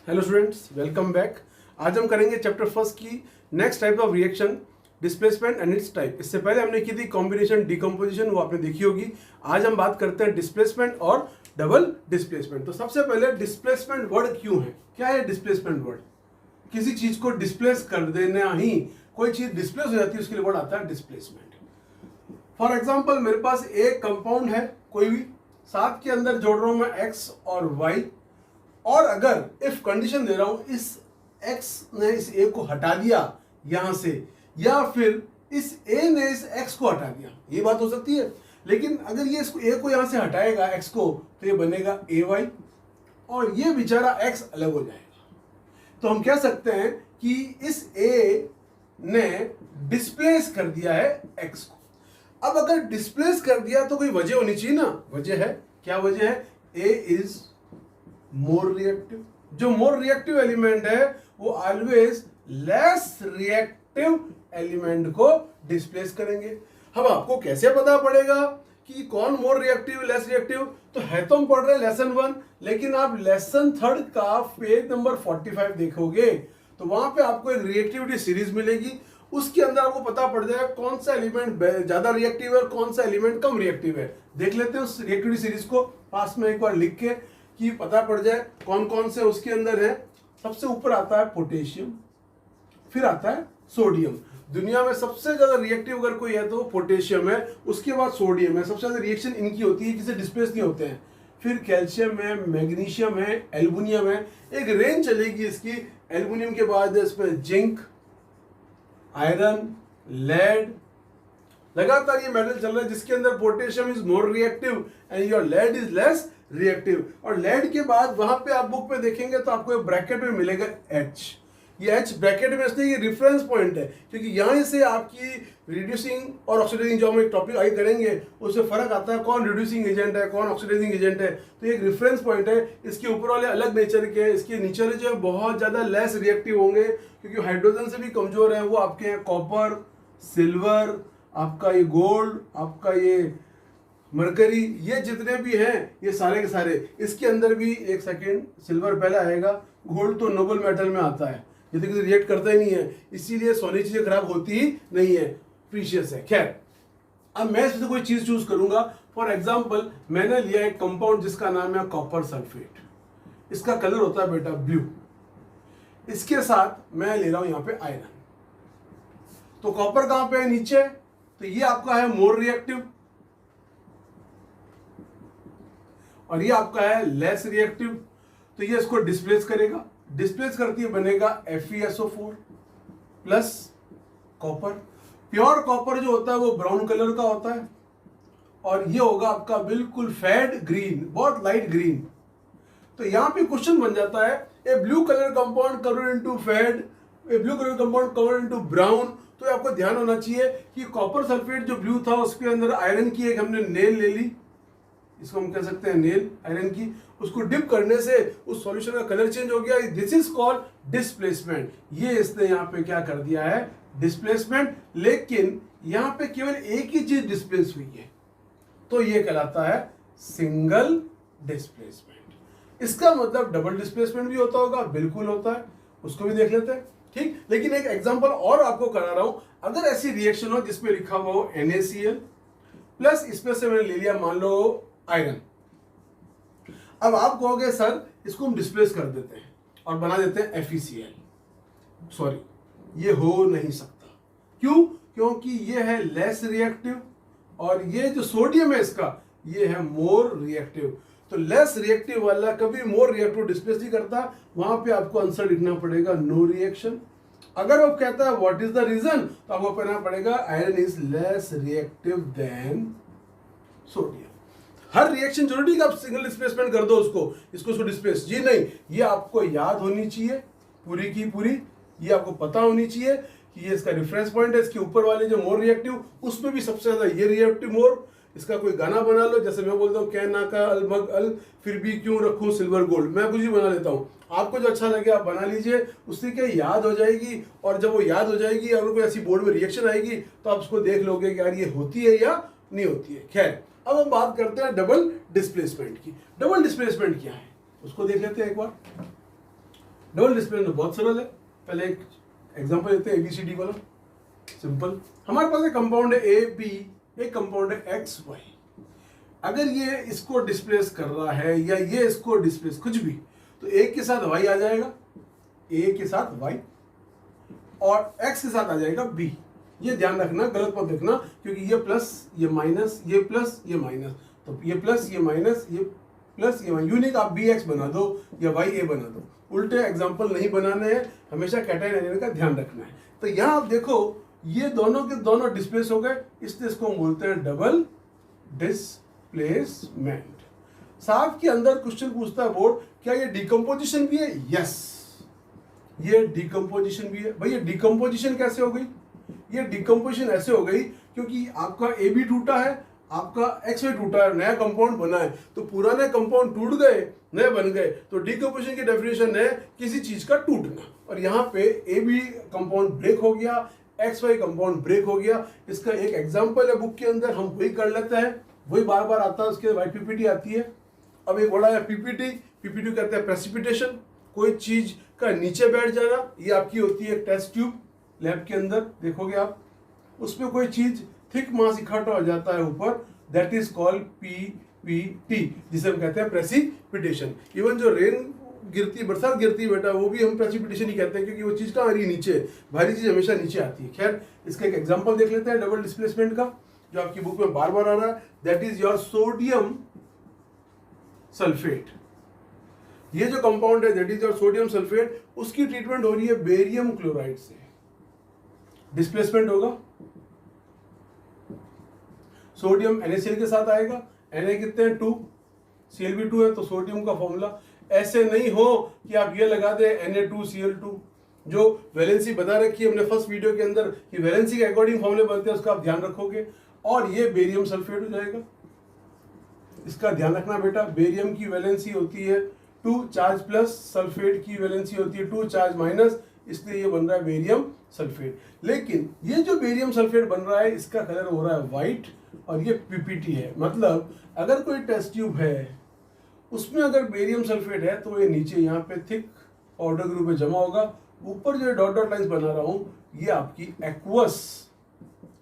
Hello students, welcome back. आज हम करेंगे चैप्टर फर्स्ट की next type of reaction, displacement and it's type. इससे पहले हमने की थी कॉम्बिनेशन डिकम्पोजिशन, वो आपने देखी होगी। आज हम बात करते हैं डिस्प्लेसमेंट और डबल डिस्प्लेसमेंट। तो सबसे पहले डिस्प्लेसमेंट वर्ड क्यों है, क्या है डिस्प्लेसमेंट वर्ड? किसी चीज को डिस्प्लेस कर देना ही, कोई चीज डिस्प्लेस हो जाती है, उसके लिए वर्ड आता है डिस्प्लेसमेंट। फॉर एग्जाम्पल, मेरे पास एक कंपाउंड है कोई भी, साथ के अंदर जोड़ रहा हूं मैं एक्स और वाई, और अगर इफ कंडीशन दे रहा हूं इस x ने इस a को हटा दिया यहां से, या फिर इस a ने इस x को हटा दिया, ये बात हो सकती है। लेकिन अगर ये इसको a को यहां से हटाएगा x को, तो ये बनेगा ay और ये बेचारा x अलग हो जाएगा। तो हम कह सकते हैं कि इस a ने डिस्प्लेस कर दिया है x को। अब अगर डिस्प्लेस कर दिया तो कोई वजह होनी चाहिए ना। वजह है, क्या वजह है? a is more reactive. जो मोर रिएक्टिव एलिमेंट है वो ऑलवेज लेस रिएक्टिव एलिमेंट को डिस्प्लेस करेंगे। अब आपको कैसे पता पड़ेगा कि कौन मोर रिएक्टिव लेस रिएक्टिव? तो है तो हम पढ़ रहे हैं लेसन 1, लेकिन आप लेसन 3 का पेज नंबर 45 देखोगे तो वहां पे आपको एक रिएक्टिविटी सीरीज मिलेगी। उसके अंदर आपको पता पड़ जाएगा कौन सा एलिमेंट ज्यादा रिएक्टिव है और कौन सा एलिमेंट कम रिएक्टिव है। देख लेते हैं उस रिएक्टिविटी सीरीज को पास में एक बार लिख के, कि पता पड़ जाए कौन कौन से उसके अंदर है। सबसे ऊपर आता है पोटेशियम, फिर आता है सोडियम। दुनिया में सबसे ज्यादा रिएक्टिव अगर कोई है तो वो पोटेशियम है, उसके बाद सोडियम है। सबसे ज्यादा रिएक्शन इनकी होती है, किसी डिस्प्लेस नहीं होते हैं। फिर कैल्शियम है, मैग्नीशियम है, एल्युमिनियम है। एक रेंज चलेगी इसकी। एल्युमिनियम के बाद इसमें जिंक, आयरन, लेड, लगातार ये मेटल चल रहा है जिसके अंदर potassium is more reactive and your lead is less reactive. और लेड के बाद वहां पे आप बुक पे देखेंगे तो आपको एक ब्रैकेट में मिलेगा H। ये H ब्रैकेट में इसलिए ये रेफरेंस पॉइंट है क्योंकि यहां से आपकी रिड्यूसिंग और ऑक्सीडाइजिंग, जो हम एक टॉपिक आगे करेंगे उससे फर्क आता है कौन रिड्यूसिंग एजेंट है कौन ऑक्सीडाइजिंग एजेंट है। तो ये एक रेफरेंस पॉइंट है। इसके ऊपर वाले अलग नेचर के, इसके नीचे वाले जो है बहुत ज्यादा लेस रिएक्टिव होंगे क्योंकि हाइड्रोजन से भी कमजोर है। वो आपके हैं कॉपर, सिल्वर, आपका ये गोल्ड, आपका ये मरकरी, ये जितने भी हैं ये सारे के सारे। इसके अंदर भी एक सेकेंड, सिल्वर पहले आएगा, गोल्ड तो नोबल मेटल में आता है, ये तो किसी रिएक्ट करता ही नहीं है, इसीलिए सोनी चीजें खराब होती ही नहीं है, प्रीशियस है। खैर, अब मैं इसमें कोई चीज चूज करूंगा। फॉर एग्जाम्पल, मैंने लिया एक कंपाउंड जिसका नाम है कॉपर सल्फेट। इसका कलर होता है बेटा ब्लू। इसके साथ मैं ले रहा हूं यहां पे आयरन। तो कॉपर कहां पे है? नीचे। तो ये आपका है मोर रिएक्टिव और ये आपका है लेस रिएक्टिव। तो ये इसको डिस्प्लेस करेगा, डिस्प्लेस करती है बनेगा FeSO4 plus copper. Pure copper जो होता है वो ब्राउन कलर का होता है और ये होगा आपका बिल्कुल फेड ग्रीन, बहुत लाइट ग्रीन। तो यहां पे क्वेश्चन बन जाता है, a blue colour compound covered into fade, a blue colour compound covered into brown. तो आपको ध्यान होना चाहिए कि कॉपर सल्फेट जो ब्लू था उसके अंदर आयरन की एक हमने नेल ले ली, इसको हम कह सकते हैं नेल आयरन की। उसको डिप करने से उस सॉल्यूशन का कलर चेंज हो गया। This is called displacement. ये इसने यहाँ पे क्या कर दिया है? डिस्प्लेसमेंट। लेकिन यहाँ पे केवल एक ही चीज डिस्प्लेस हुई है, तो ये कहलाता है सिंगल डिस्प्लेसमेंट। इसका मतलब डबल डिस्प्लेसमेंट भी होता होगा, बिल्कुल होता है, उसको भी देख लेते हैं। ठीक, लेकिन एक एग्जांपल और आपको करा रहा हूं। अगर ऐसी रिएक्शन हो जिसमें लिखा हुआ हो NaCl प्लस इसमें से मैंने ले लिया मान लो आयरन। अब आप कहोगे सर इसको हम डिस्प्लेस कर देते हैं और बना देते हैं FeCl। सॉरी, ये हो नहीं सकता। क्यों? क्योंकि ये है लेस रिएक्टिव और ये जो सोडियम है इसका, ये है मोर रिएक्टिव। तो लेस रिएक्टिव वाला कभी मोर रिएक्टिव डिस्प्लेस नहीं करता। वहां पे आपको आंसर लिखना पड़ेगा नो रिएक्शन। अगर वो कहता है व्हाट इज द रीजन, तो आपको कहना पड़ेगा iron is less reactive than sodium. Her reaction जरूरी कि आप सिंगल डिस्प्लेसमेंट कर दो उसको, इसको डिस्प्लेस, जी नहीं। ये आपको याद होनी चाहिए पूरी की पूरी, ये आपको पता होनी चाहिए कि ये इसका रेफरेंस पॉइंट है। इसके ऊपर वाले जो मोर रिएक्टिव, उसमें भी सबसे ज्यादा ये रिएक्टिव मोर। इसका कोई गाना बना लो, जैसे मैं बोलता हूँ कहना का अलमग अल, फिर भी क्यों रखूं सिल्वर गोल्ड। मैं कुछ भी बना लेता हूँ, आपको जो अच्छा लगे आप बना लीजिए, उससे क्या याद हो जाएगी। और जब वो याद हो जाएगी, अगर कोई ऐसी बोर्ड में रिएक्शन आएगी तो आप उसको देख लोगे कि यार ये होती है या नहीं होती है। खैर, अब हम बात करते हैं डबल डिस्प्लेसमेंट की। डबल डिस्प्लेसमेंट क्या है उसको देख लेते हैं एक बार। डबल डिस्प्लेसमेंट बहुत सरल है। पहले एक एग्जांपल लेते हैं ABCD वाला, सिंपल। हमारे पास एक कंपाउंड है AB, एक कंपाउंड है XY। अगर ये इसको डिस्प्लेस कर रहा है या ये इसको डिस्प्लेस, कुछ भी, तो एक के साथ Y आ जाएगा, A के साथ Y, और X के साथ आ जाएगा B। ये ध्यान रखना, गलत मत देखना, क्योंकि ये प्लस ये माइनस, ये प्लस ये माइनस, तो ये प्लस ये माइनस, ये प्लस ये माइनस। यूनिक आप BX बना दो या YA बना दो, उल्टे एग्जाम्पल नहीं बनाने हैं, हमेशा कैटायन एनायन का ध्यान रखना है। तो यहाँ आप देखो ये दोनों के दोनों डिस्प्लेस हो गए, इसलिए इसको हम बोलते हैं डबल डिस्प्लेसमेंट। साहब के अंदर क्वेश्चन पूछता है बोर्ड, क्या ये डिकम्पोजिशन भी है? यस, ये डिकम्पोजिशन भी है। भाई ये डिकम्पोजिशन कैसे हो गई? ये डिकम्पोजिशन ऐसे हो गई क्योंकि आपका AB टूटा है, आपका XY टूटा है, नया कंपाउंड बना है, तो पुराने कंपाउंड टूट गए, नए बन गए। तो डिकम्पोजिशन की डेफिनेशन है किसी चीज का टूटना, और यहाँ पे AB कंपाउंड ब्रेक हो गया, XY कंपाउंड ब्रेक हो गया। इसका एक एग्जांपल है बुक के अंदर, हम वही कर लेते हैं, वही बार बार आता है, उसके बाद PPT आती है। अब एक बड़ा है PPT कहते हैं प्रेसिपिटेशन, कोई चीज का नीचे बैठ जाना। ये आपकी होती है टेस्ट ट्यूब, लैब के अंदर देखोगे आप, उसमें कोई चीज थिक मास इकट्ठा हो जाता है ऊपर, दैट इज कॉल्ड PPT, जिसे हम कहते हैं प्रेसिपिटेशन। इवन जो रेन गिरती, बरसात गिरती है बेटा, वो भी हम प्रेसिपिटेशन ही कहते हैं, क्योंकि वो चीज कहाँ आ रही है? नीचे। भारी चीज हमेशा नीचे आती है। खैर, इसका एक एग्जांपल देख लेते हैं डबल डिस्प्लेसमेंट का, जो आपकी बुक में बार बार आ रहा है, that is your sodium sulphate. ये जो कंपाउंड है that is your sodium sulphate, उसकी ट्रीटमेंट हो रही है बेरियम क्लोराइड से। डिस्प्लेसमेंट होगा, सोडियम NaCl के साथ आएगा, Na कितने हैं? 2, Cl भी 2 है, तो सोडियम का फॉर्मूला। ऐसे नहीं हो कि आप ये लगा दे Na2Cl2, जो वैलेंसी बता रखी है हमने फर्स्ट वीडियो के अंदर कि वैलेंसी के अकॉर्डिंग फॉर्मूले बनते हैं, उसका आप ध्यान रखोगे, और ये बेरियम सल्फेट हो जाएगा। इसका ध्यान रखना बेटा, बेरियम की वैलेंसी होती है 2 चार्ज प्लस, सल्फेट की वैलेंसी होती है 2 चार्ज माइनस, इसलिए ये बन रहा है बेरियम सल्फेट। लेकिन ये जो बेरियम सल्फेट बन रहा है, इसका कलर हो रहा है व्हाइट, और ये PPT है। मतलब अगर कोई टेस्ट ट्यूब है, उसमें अगर बेरियम सल्फेट है, तो ये नीचे यहाँ पे थिक पाउडर ग्रुप में जमा होगा। ऊपर जो डॉट डॉट लाइंस बना रहा हूं, ये आपकी एक्वस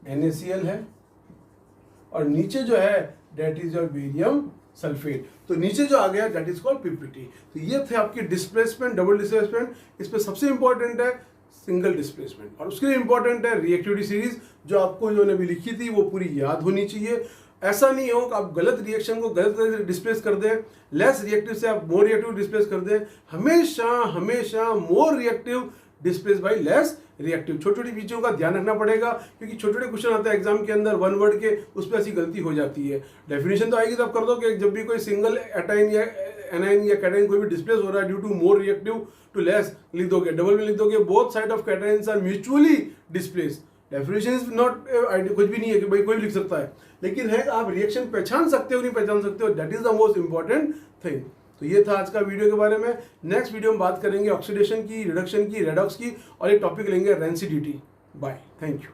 NaCl है, और नीचे जो है that is your barium sulphate. तो नीचे जो आ गया दैट इज कॉल्ड PPT। तो ये थे आपकी डिस्प्लेसमेंट, डबल डिस्प्लेसमेंट। इसमें सबसे इंपॉर्टेंट है सिंगल डिस्प्लेसमेंट, और उसके लिए इंपॉर्टेंट है रिएक्टिविटी सीरीज, जो आपको जो ने भी लिखी थी वो पूरी याद होनी चाहिए। ऐसा नहीं हो कि आप गलत रिएक्शन को गलत तरह से डिस्प्लेस कर दें, लेस रिएक्टिव से आप मोर रिएक्टिव डिस्प्लेस कर दें। हमेशा more reactive displace bye less reactive. छोटी छोटी चीजों का ध्यान रखना पड़ेगा, क्योंकि छोटे छोटे क्वेश्चन आते हैं एग्जाम के अंदर, वन वर्ड के, उस पर ऐसी गलती हो जाती है। डेफिनेशन तो आएगी तो आप कर दो कि जब भी कोई सिंगल एटाइन या एनाइन या कैटाइन कोई भी डिस्प्लेस हो रहा है due to more reactive to less, लिख दोगे। डबल में लिख दोगे both side of cations are mutually displace. Definition is not कुछ भी नहीं है कि भाई कोई भी लिख सकता है, लेकिन है आप रिएक्शन पहचान सकते हो नहीं पहचान सकते हो, that is the most important thing. तो ये था आज का वीडियो के बारे में। नेक्स्ट वीडियो में बात करेंगे ऑक्सीडेशन की, रिडक्शन की, रेडॉक्स की, और एक टॉपिक लेंगे रेंसिडिटी। Bye, thank you.